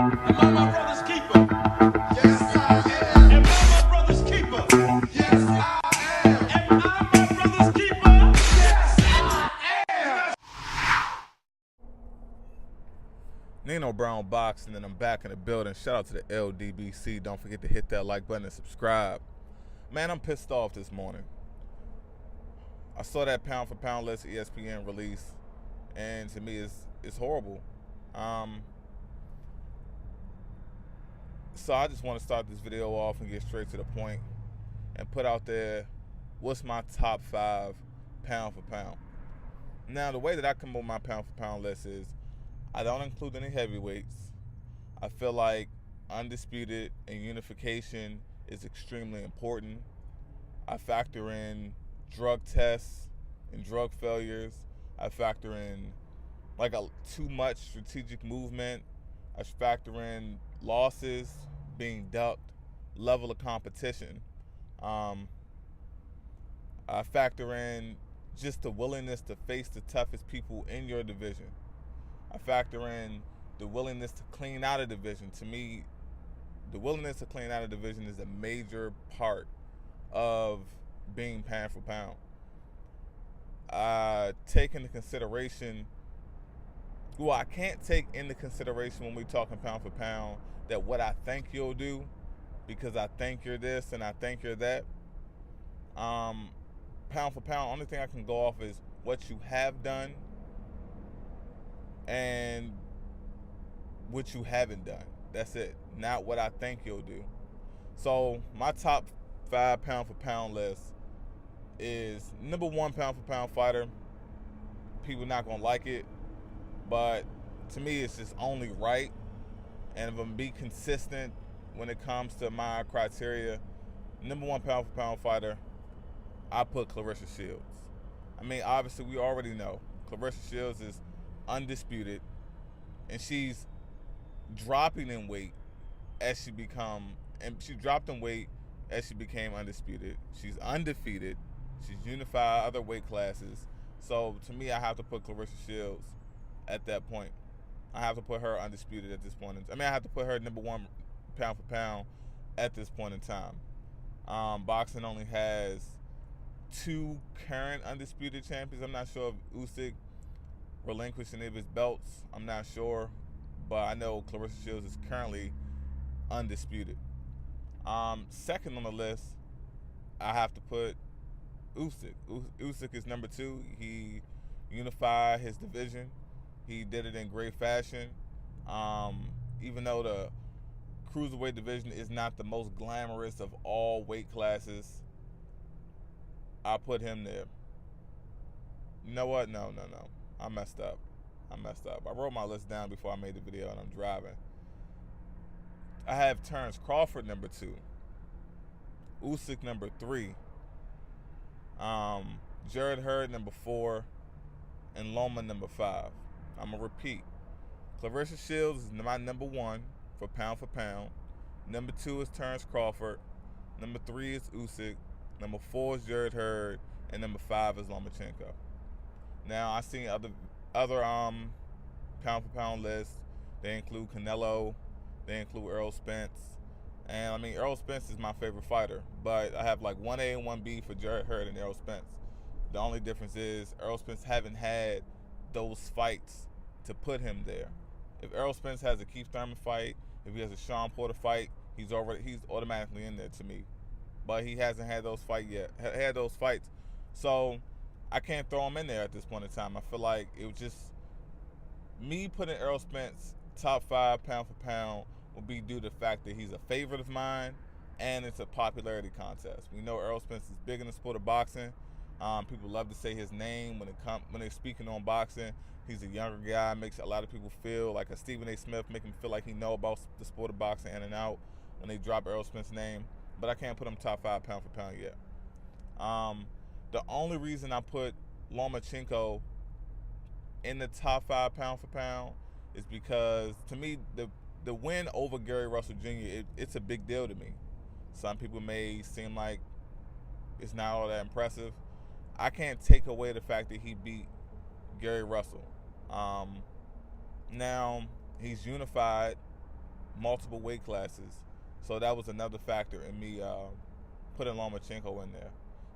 Am I my brother's keeper? Yes, I am. Am I my brother's keeper? Yes, I am. Am I my brother's keeper? Yes, I am. Nino Brown Boxing, and I'm back in the building. Shout out to the LDBC. Don't forget to hit that like button and subscribe. Man, I'm pissed off this morning. I saw that pound for pound list ESPN release, and to me, it's horrible. So I just want to start this video off and get straight to the point and put out there what's my top 5 pound for pound. Now, the way that I come up with my pound for pound list is I don't include any heavyweights. I feel like undisputed and unification is extremely important. I factor in drug tests and drug failures. I factor in too much strategic movement. I factor in losses being ducked, level of competition. I factor in just the willingness to face the toughest people in your division. I factor in the willingness to clean out a division. To me, the willingness to clean out a division is a major part of being pound for pound. I can't take into consideration when we're talking pound for pound that what I think you'll do, because I think you're this and I think you're that. Pound for pound, only thing I can go off is what you have done and what you haven't done. That's it. Not what I think you'll do. So my top 5 pound for pound list is number 1 pound for pound fighter. People not gonna like it, but to me it's just only right. And if I'm gonna be consistent when it comes to my criteria, number 1 pound for pound fighter, I put Claressa Shields. I mean, obviously we already know Claressa Shields is undisputed, and she's dropping in weight as she dropped in weight as she became undisputed. She's undefeated. She's unified other weight classes. So to me, I have to put Claressa Shields at that point. I have to put her undisputed at this point. I have to put her number 1 pound for pound at this point in time. Boxing only has 2 current undisputed champions. I'm not sure if Usyk relinquished any of his belts. I'm not sure, but I know Claressa Shields is currently undisputed. Second on the list, I have to put Usyk. Usyk is number 2. He unified his division. He did it in great fashion. Even though the cruiserweight division is not the most glamorous of all weight classes, I put him there. You know what? No. I messed up. I wrote my list down before I made the video, and I'm driving. I have Terrence Crawford number 2, Usyk number 3, Jarrett Hurd number 4, and Loma number 5. I'm gonna repeat. Claressa Shields is my number 1 for pound. Number 2 is Terrence Crawford. Number 3 is Usyk. Number 4 is Jarrett Hurd, and number 5 is Lomachenko. Now I seen other pound for pound lists. They include Canelo. They include Errol Spence. And I mean, Errol Spence is my favorite fighter, but I have like 1A and 1B for Jarrett Hurd and Errol Spence. The only difference is Errol Spence haven't had those fights to put him there. If Errol Spence has a Keith Thurman fight, if he has a Sean Porter fight, he's automatically in there to me. But he hasn't had those fights. So I can't throw him in there at this point in time. I feel like it was just me putting Errol Spence top 5 pound for pound will be due to the fact that he's a favorite of mine and it's a popularity contest. We know Errol Spence is big in the sport of boxing. People love to say his name when they're speaking on boxing. He's a younger guy, makes a lot of people feel like a Stephen A. Smith, make him feel like he know about the sport of boxing in and out when they drop Errol Spence's name. But I can't put him top 5 pound for pound yet. The only reason I put Lomachenko in the top 5 pound for pound is because to me the win over Gary Russell Jr. It's a big deal to me. Some people may seem like it's not all that impressive. I can't take away the fact that he beat Gary Russell. Now he's unified multiple weight classes. So that was another factor in me putting Lomachenko in there.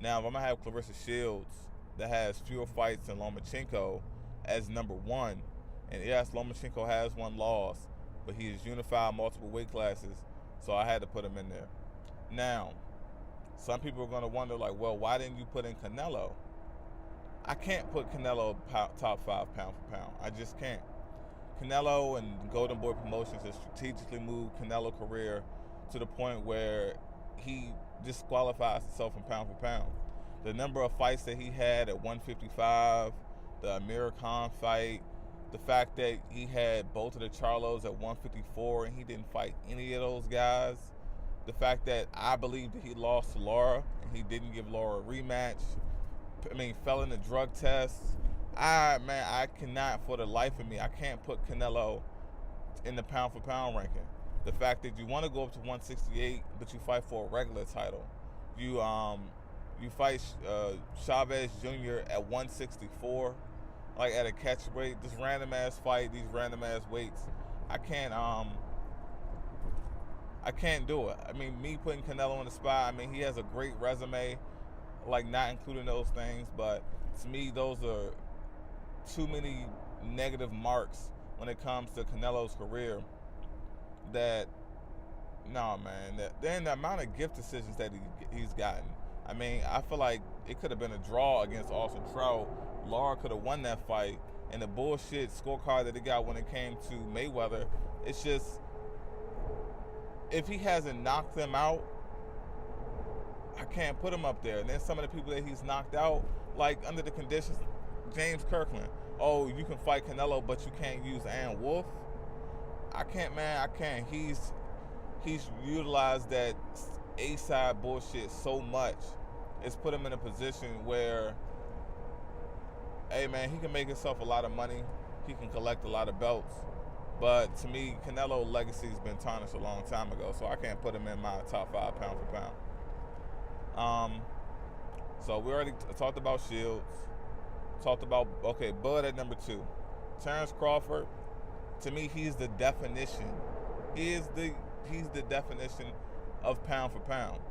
Now, if I'm going to have Clarissa Shields that has fewer fights than Lomachenko as number one, and yes, Lomachenko has one loss, but he has unified multiple weight classes, so I had to put him in there. Now, some people are going to wonder, like, well, why didn't you put in Canelo? I can't put Canelo top 5 pound for pound. I just can't. Canelo and Golden Boy Promotions has strategically moved Canelo's career to the point where he disqualifies himself from pound for pound. The number of fights that he had at 155, the Amir Khan fight, the fact that he had both of the Charlos at 154 and he didn't fight any of those guys, the fact that I believe that he lost to Laura and he didn't give Laura a rematch, fell in the drug test. I cannot, for the life of me, I can't put Canelo in the pound for pound ranking. The fact that you want to go up to 168, but you fight for a regular title. You fight Chavez Jr. at 164, like at a catch weight. This random ass fight, these random ass weights. I can't do it. Me putting Canelo on the spot, he has a great resume, like not including those things, but to me, those are too many negative marks when it comes to Canelo's career. Then the amount of gift decisions that he's gotten. I feel like it could have been a draw against Austin Trout. Laura could have won that fight, and the bullshit scorecard that he got when it came to Mayweather, it's just, if he hasn't knocked them out, I can't put him up there. And then some of the people that he's knocked out, like under the conditions, James Kirkland. Oh, you can fight Canelo, but you can't use Ann Wolf. I can't, man. I can't. He's utilized that A-side bullshit so much. It's put him in a position where, hey, man, he can make himself a lot of money. He can collect a lot of belts. But to me, Canelo's legacy has been tarnished a long time ago, so I can't put him in my top 5 pound for pound. So we already talked about Shields. Talked about, Bud at number 2. Terrence Crawford, to me, he's the definition. He's the definition of pound for pound.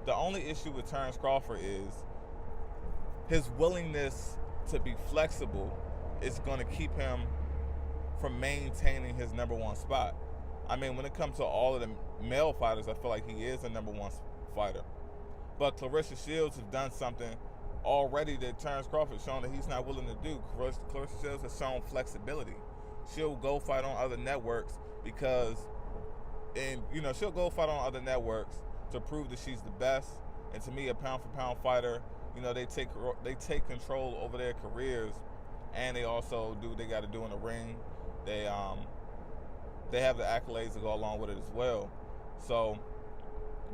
The only issue with Terrence Crawford is his willingness to be flexible is going to keep him from maintaining his number 1 spot. When it comes to all of the male fighters, I feel like he is a number 1 fighter. But Clarissa Shields has done something already that Terrence Crawford shown that he's not willing to do. Clarissa Shields has shown flexibility. She'll go fight on other networks she'll go fight on other networks to prove that she's the best. And to me, a pound for pound fighter, they take control over their careers, and they also do what they got to do in the ring. They have the accolades to go along with it as well. So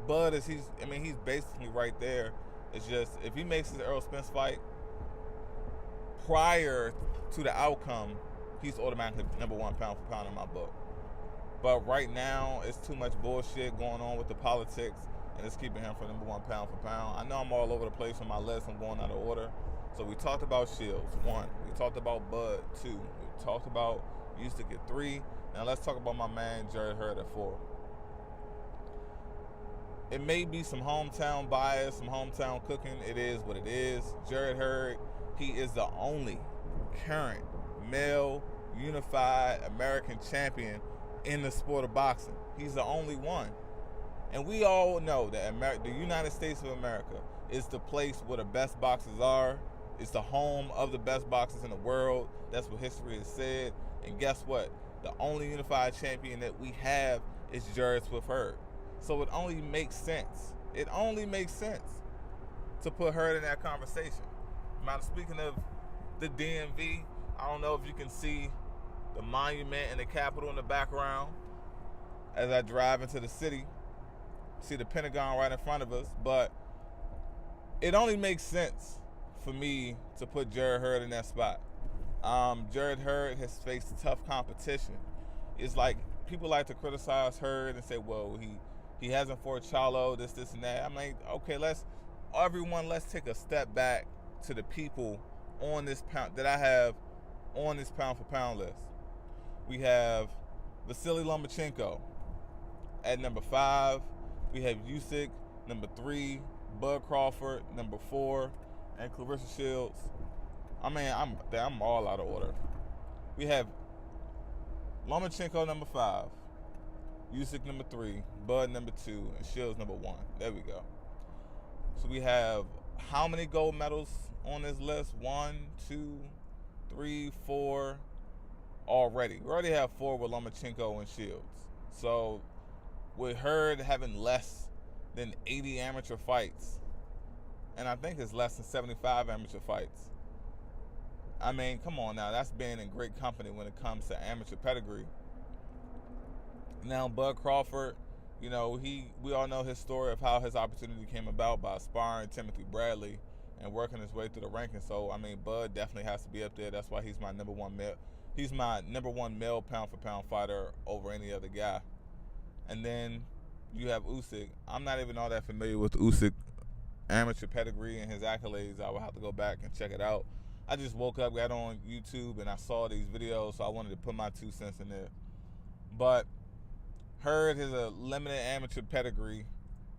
Bud he's basically right there. It's just, if he makes his Errol Spence fight prior to the outcome, he's automatically number 1 pound for pound in my book. But right now, it's too much bullshit going on with the politics, and it's keeping him from number 1 pound for pound. I know I'm all over the place on my list. I'm going out of order. So we talked about Shields, 1. We talked about Bud, 2. We talked about Usyk at 3. Now let's talk about my man Jarrett Hurd at 4. It may be some hometown bias, some hometown cooking. It is what it is. Jarrett Hurd, he is the only current male unified American champion in the sport of boxing. He's the only one. And we all know that the United States of America is the place where the best boxers are. It's the home of the best boxers in the world. That's what history has said. And guess what? The only unified champion that we have is Jarrett Swift Hurd. So it only makes sense. It only makes sense to put Hurd in that conversation. Speaking of the DMV, I don't know if you can see the monument and the Capitol in the background as I drive into the city. See the Pentagon right in front of us, but it only makes sense for me to put Jarrett Hurd in that spot. Jarrett Hurd has faced tough competition. It's like people like to criticize Hurd and say, well, he hasn't fought Charlo, this and that. Okay, let's take a step back to the people on this pound that I have on this pound for pound list. We have Vasily Lomachenko, At number 5, we have Usyk. Number 3, Bud Crawford. Number 4, and Clarissa Shields. I mean, I'm all out of order. We have Lomachenko number 5, Usyk number 3, Bud number 2, and Shields number 1. There we go. So we have how many gold medals on this list? 1, 2, 3, 4 already. We already have 4 with Lomachenko and Shields. So with Hurd having less than 80 amateur fights, and I think it's less than 75 amateur fights. I mean, come on now, that's being in great company when it comes to amateur pedigree. Now, Bud Crawford, you know, we all know his story of how his opportunity came about by sparring Timothy Bradley and working his way through the rankings. So, I mean, Bud definitely has to be up there. That's why he's my number one male. He's my number one male pound-for-pound fighter over any other guy. And then you have Usyk. I'm not even all that familiar with Usyk amateur pedigree and his accolades. I will have to go back and check it out. I just woke up, got on YouTube, and I saw these videos, so I wanted to put my 2 cents in there. But Hurd has a limited amateur pedigree.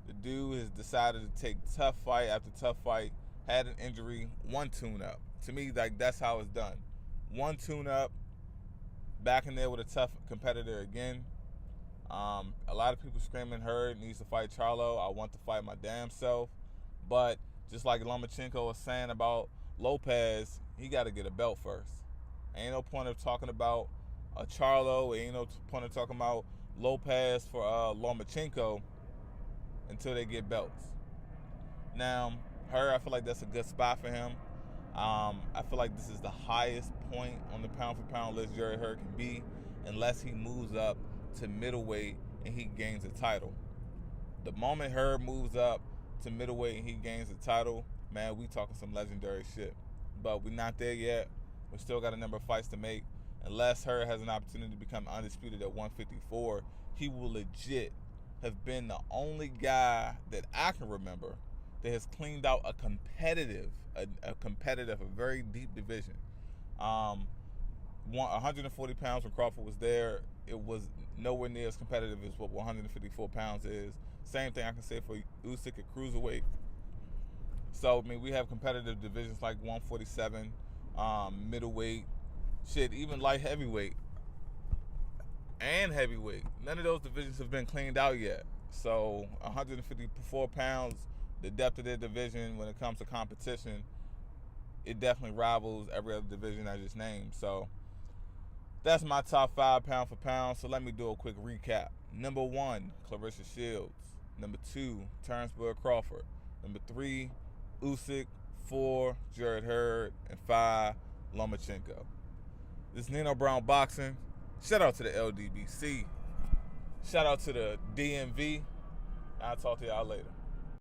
The dude has decided to take tough fight after tough fight, had an injury, 1 tune-up. To me, like, that's how it's done. 1 tune-up, back in there with a tough competitor again. A lot of people screaming Hurd needs to fight Charlo. I want to fight my damn self. But just like Lomachenko was saying about Lopez, he got to get a belt first. Ain't no point of talking about Charlo. Ain't no point of talking about Lopez for Lomachenko until they get belts. Now, Hurd, I feel like that's a good spot for him. I feel like this is the highest point on the pound-for-pound list Jerry Hurd can be, unless he moves up to middleweight and he gains a title. The moment Hurd moves up to middleweight and he gains a title, man, we talking some legendary shit. But we're not there yet. We still got a number of fights to make. Unless Hurd has an opportunity to become undisputed at 154, he will legit have been the only guy that I can remember that has cleaned out a competitive, a very deep division. 140 pounds when Crawford was there, it was nowhere near as competitive as what 154 pounds is. Same thing I can say for Usyk at cruiserweight. So, I mean, we have competitive divisions like 147, middleweight, shit, even light heavyweight and heavyweight. None of those divisions have been cleaned out yet. So, 154 pounds, the depth of their division when it comes to competition, it definitely rivals every other division I just named. So, that's my top 5 pound for pound. So, let me do a quick recap. Number 1, Clarissa Shields. Number 2, Terrence Bud Crawford. Number 3, Usyk. 4, Jared Hurd. And 5, Lomachenko. This is Nino Brown Boxing. Shout out to the LDBC. Shout out to the DMV. I'll talk to y'all later.